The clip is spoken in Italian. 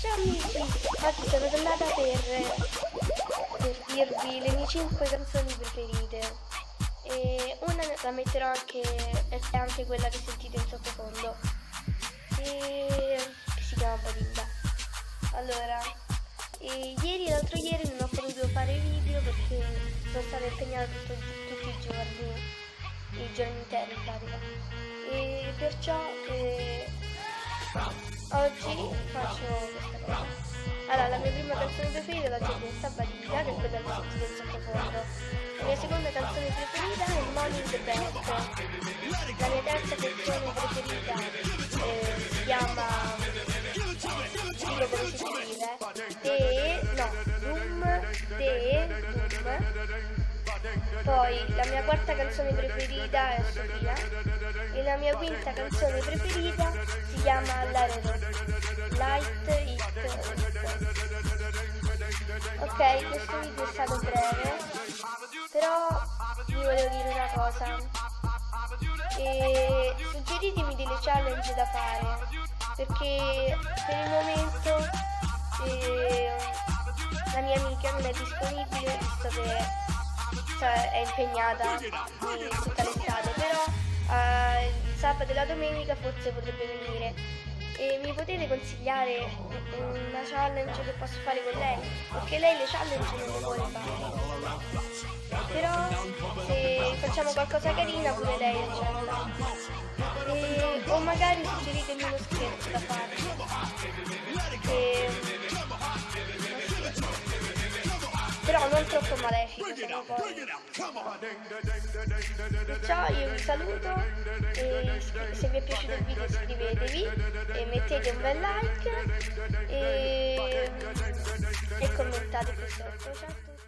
Ciao amici, oggi sono tornata per dirvi le mie 5 canzoni preferite e una la metterò anche, è anche quella che sentite in sottofondo, che si chiama Badilda. Allora, l'altro ieri non ho potuto fare video perché sono stata impegnata tutti i giorni interi in pratica, e perciò oggi faccio questa cosa. Allora, la mia prima canzone preferita l'ho già detta, Badilda, che è quella che sentite in sottofondo. La mia seconda canzone preferita è Money in the Bank. La mia terza canzone preferita si chiama, dico come si scrive, Doom. Poi la mia quarta canzone preferita è Sofia e la mia quinta canzone preferita si chiama Light It. Ok, questo video è stato breve, però vi volevo dire una cosa. Suggeritemi delle challenge da fare, perché per il momento la mia amica non è disponibile, visto che è impegnata tutta l'estate, però il sabato e la domenica forse potrebbe venire. E mi potete consigliare una challenge che posso fare con lei? Perché lei le challenge non le vuole fare, però se facciamo qualcosa carina pure lei accetta. O magari suggeritemi uno scherzo da fare, però non troppo malefico, sennò poi. Perciò io vi saluto e se vi è piaciuto il video iscrivetevi e mettete un bel like e commentate qui sotto. Ciao a tutti.